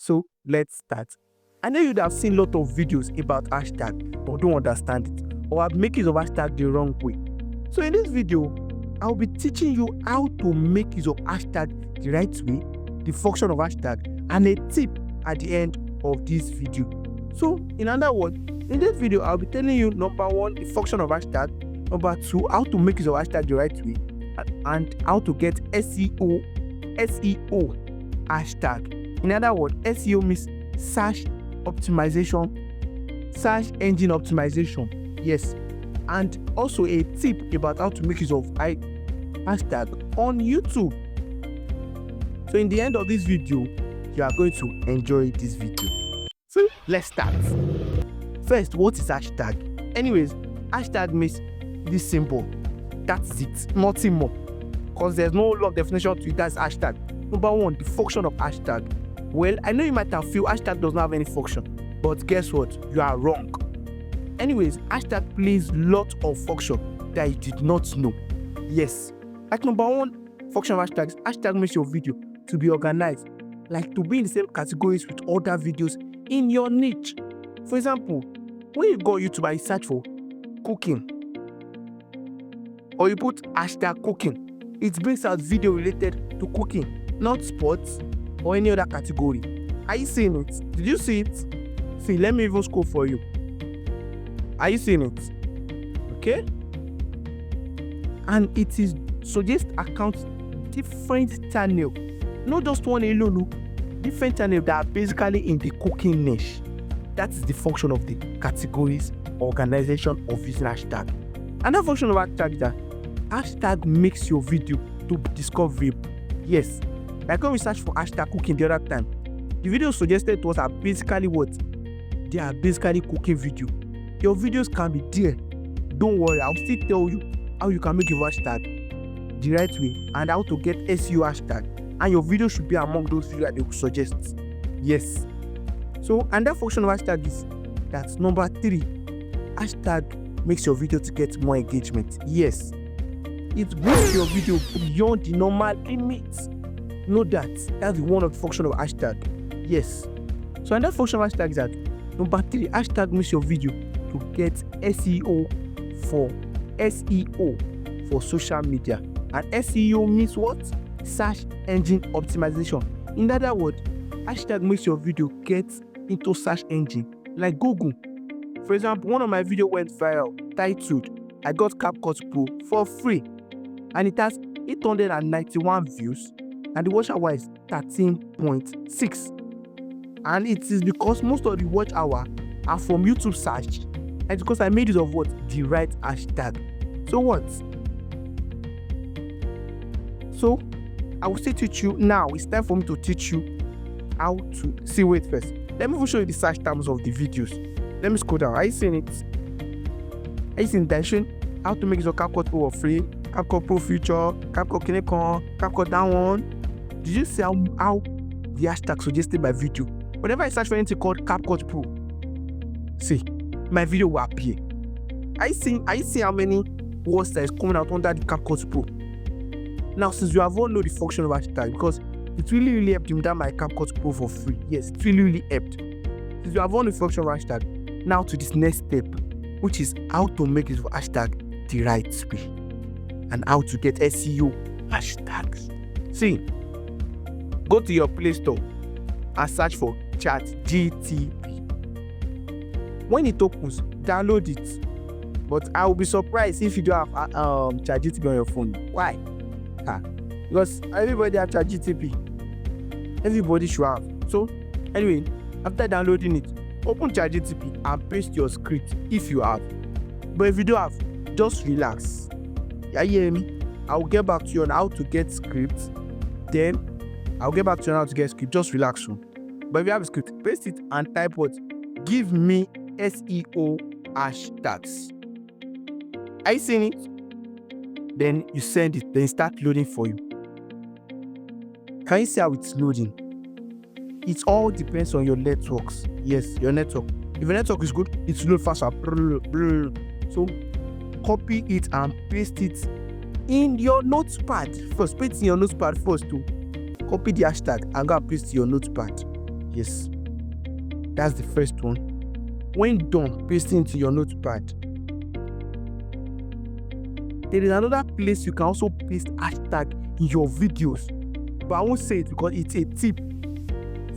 So let's start. I know you'd have seen a lot of videos about hashtag but don't understand it, or have make use of hashtag the wrong way. So in this video, I'll be teaching you how to make use of hashtag the right way, the function of hashtag, and a tip at the end of this video. So in other words, in this video, I'll be telling you number 1, the function of hashtag, number 2, how to make use of hashtag the right way, and how to get SEO hashtag. In other words, SEO means search optimization, search engine optimization. Yes, and also a tip about how to make use of hashtag on YouTube. So in the end of this video, you are going to enjoy this video. So let's start. First, what is hashtag? Anyways, hashtag means this symbol. That's it, nothing more. Because there's no long definition to it. That's hashtag. Number 1, the function of hashtag. Well, I know you might have feel hashtag does not have any function, but guess what? You are wrong. Anyways, hashtag plays lot of function that you did not know. Yes, like number 1 function of hashtags. Hashtag makes your video to be organized, like to be in the same categories with other videos in your niche. For example, when you go on YouTube and you search for cooking, or you put hashtag cooking, it brings out video related to cooking, not sports or any other category. Are you seeing it? Did you see it? See, let me even scroll for you. Are you seeing it? Okay. And it is suggest accounts different channel, not just one alone, no. Different channel that are basically in the cooking niche. That is the function of the categories organization of using hashtag. Another function of hashtag is that hashtag makes your video to be discoverable. Yes, like when we search for hashtag cooking the other time, the video suggested to us are basically what? They are basically cooking video. Your videos can be there. Don't worry, I'll still tell you how you can make your hashtag the right way and how to get SEO hashtag. And your video should be among those videos that they will suggest. Yes. So, and that function of hashtag is that's number 3. Hashtag makes your video to get more engagement. Yes. It brings your video beyond the normal limits. Know that. That's one of the function of hashtag. Yes. So another function of hashtag is that number 3, hashtag makes your video to get SEO for social media. And SEO means what? Search engine optimization. In other words, hashtag makes your video get into search engine like Google. For example, one of my videos went viral titled I got CapCut Pro for free, and it has 891 views and the watch hour is 13.6. And it is because most of the watch hour are from YouTube search, and because I made use of what? The right hashtag. So what? So I will still teach you now. It's time for me to teach you how to see. Wait first. Let me show you the search terms of the videos. Let me scroll down. Are you seeing it? Are you seeing intention? How to make your CapCut Pro for free? CapCut Pro Future, CapCut Kinecon, CapCut that one. Did you see how the hashtag suggested my video? Whenever I search for anything called CapCut Pro, see, my video will appear. Are you seeing how many words that is coming out under the CapCut Pro? Now, since you have all know the function of hashtag, because it really helped you down my CapCut Pro for free. Yes, it really helped. Since you have all the function of hashtag, now to this next step, which is how to make this hashtag the right way and how to get SEO hashtags. See, go to your Play Store and search for ChatGTP. When it opens, download it. But I will be surprised if you don't have ChatGTP on your phone. Why? Because everybody have ChatGTP. Everybody should have. So anyway, after downloading it, open ChatGTP and paste your script if you have. But if you don't have, just relax. You hear me? I'll get back to you on how to get scripts. Then I'll get back to you on how to get script. Just relax soon. But if you have a script, paste it and type what? Give me SEO hashtags. Are you seeing it? Then you send it. Then it start loading for you. Can you see how it's loading? It all depends on your networks. Yes, your network. If your network is good, it will load faster. So copy it and paste it in your notepad first. Paste it in your notepad first too. Copy the hashtag and go and paste it in your notepad. Yes, that's the first one. When done, paste it into your notepad. There is another place you can also paste hashtag in your videos, but I won't say it because it's a tip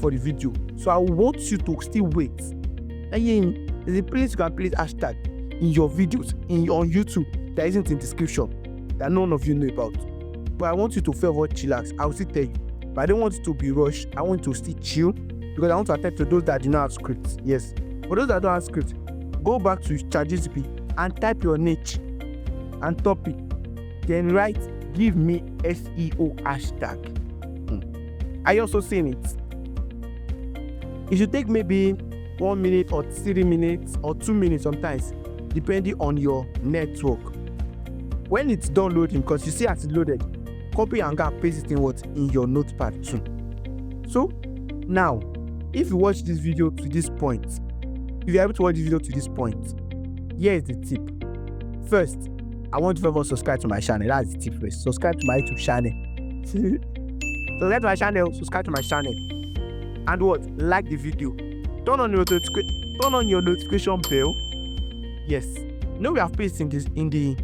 for the video. So I want you to still wait. And there's a place you can place hashtag in your videos on YouTube that isn't in description, that none of you know about. But I want you to favor chillax. I will still tell you. But I don't want it to be rushed. I want you to still chill because I want to attend to those that do not have scripts. Yes. For those that don't have scripts, go back to ChatGPT and type your niche and topic. Then write, give me SEO hashtag. Are you also seeing it? It should take maybe 1 minute or 3 minutes or 2 minutes sometimes, depending on your network. When it's done loading, because you see as it's loaded, copy and go and paste it in your notepad too. So now, if you watch this video to this point, if you're able to watch this video to this point, here is the tip. First, I want you to subscribe to my channel. That's the tip first. Subscribe to my YouTube channel. Subscribe to my channel. Subscribe to my channel. And what? Like the video. Turn on your notification bell. Yes. Now we have pasted this in the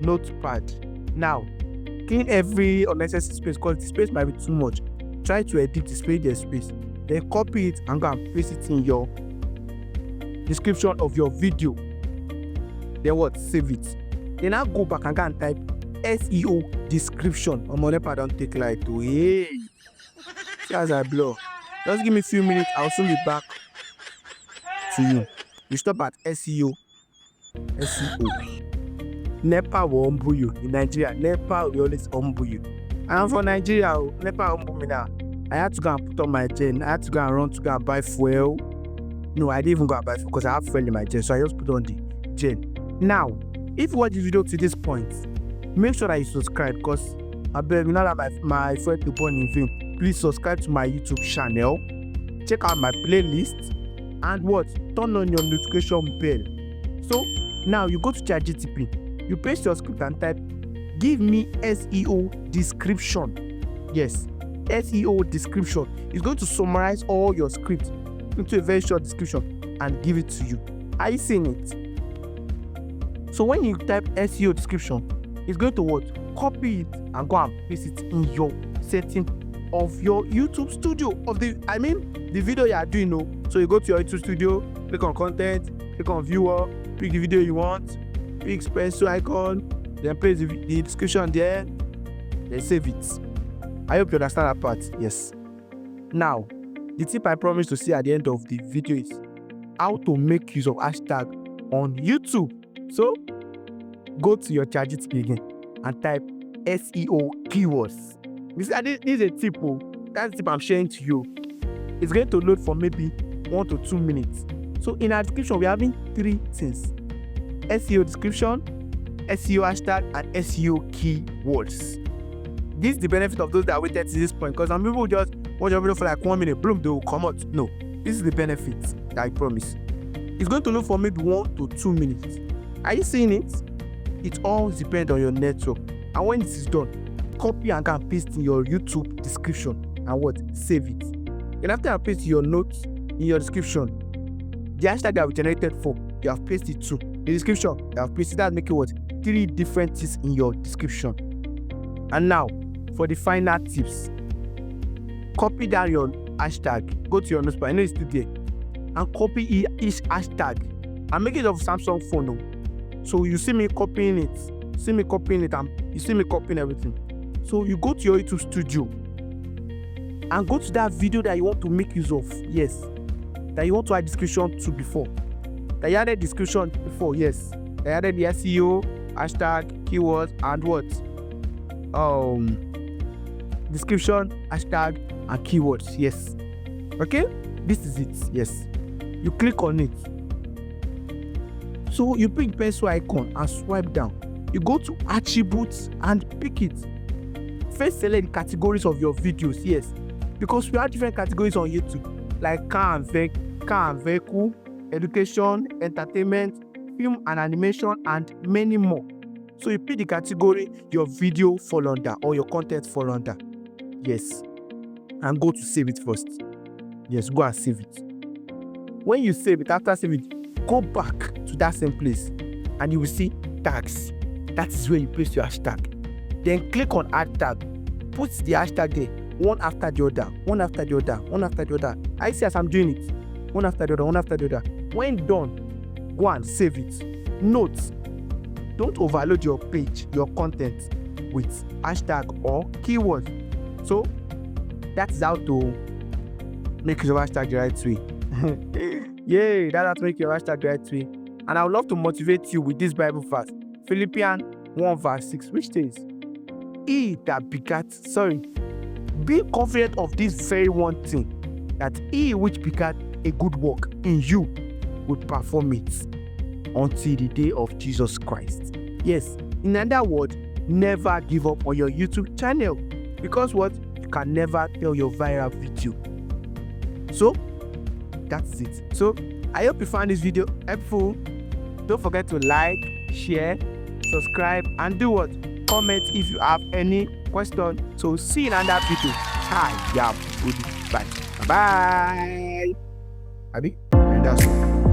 notepad. Now, clean every unnecessary space because the space might be too much. Try to edit the space. Then copy it and go and paste it in your description of your video. Then what? Save it. Then I'll go back and go and type SEO description. On my notepad, don't take like to hey. See as I blow. Just give me a few minutes. I'll soon be back to you. We stop at SEO. NEPA will humble you. In Nigeria, NEPA will always humble you. I'm from Nigeria. NEPA humble me now. I had to go and put on my gen. I had to go and run to go and buy fuel. No, I didn't even go and buy fuel because I have fuel in my gen. So I just put on the gen. Now, if you watch this video to this point, make sure that you subscribe because I beg you, now that my friend to born in vain, please subscribe to my YouTube channel. Check out my playlist and what? Turn on your notification bell. So now you go to ChatGPT, you paste your script and type, give me SEO description. Yes, SEO description. It's going to summarize all your script into a very short description and give it to you. Are you seeing it? So when you type SEO description, it's going to what? Copy it and go and paste it in your setting of your YouTube studio the video you are doing. So you go to your YouTube studio, click on content, click on viewer, pick the video you want, pick pencil icon, then paste the description there, then save it. I hope you understand that part. Yes. Now, the tip I promised to see at the end of the video is how to make use of hashtag on YouTube. So go to your ChatGPT again and type SEO keywords. This is a tip. That's the tip I'm sharing to you. It's going to load for maybe 1 to 2 minutes. So in our description, we're having 3 things: SEO description, SEO hashtag, and SEO keywords. This is the benefit of those that waited to this point, because some people just watch your video for like 1 minute, boom, they will come out. No, this is the benefit that I promise. It's going to load for maybe 1 to 2 minutes. Are you seeing it? It all depends on your network. And when this is done, copy and can paste in your YouTube description and what? Save it. Then after I paste your notes in your description, the hashtag that we generated for, you have pasted it too. The description, you have pasted that, making what? 3 different things in your description. And now, for the final tips, copy down your hashtag, go to your notepad, I know it's still there, and copy each hashtag. I'm making it of Samsung phone. So you see me copying it, and you see me copying everything. So you go to your YouTube studio and go to that video that you want to make use of. Yes, that you want to add description to before. That you added description before. Yes, that you added the SEO, hashtag, keywords, and what? Description, hashtag, and keywords. Yes. Okay, this is it. Yes, you click on it. So you pick the pencil icon and swipe down. You go to attributes and pick it. First, select the categories of your videos. Yes, because we have different categories on YouTube, like car and vehicle, education, entertainment, film and animation, and many more. So you pick the category your video fall under or your content fall under. Yes, and go to save it first. Yes, go and save it. When you save it, after save it, go back to that same place and you will see tags. That is where you place your hashtag. Then click on add tag. Put the hashtag there, one after the other, one after the other, one after the other. I see as I'm doing it. One after the other, one after the other. When done, go and save it. Note, don't overload your page, your content with hashtag or keywords. So that's how to make your hashtag the right way. Yay, that's how to make your hashtag the right way. And I would love to motivate you with this Bible verse, Philippians 1 verse 6, which says, be confident of this very one thing, that he which begat a good work in you will perform it until the day of Jesus Christ. Yes, in other words, never give up on your YouTube channel, because what? You can never tell your viral video. So that's it. So I hope you found this video helpful. Don't forget to like, share, subscribe, and do what? Comment if you have any question. So see you in another video. I am Goody. Bye. Bye. Abby, and that's all.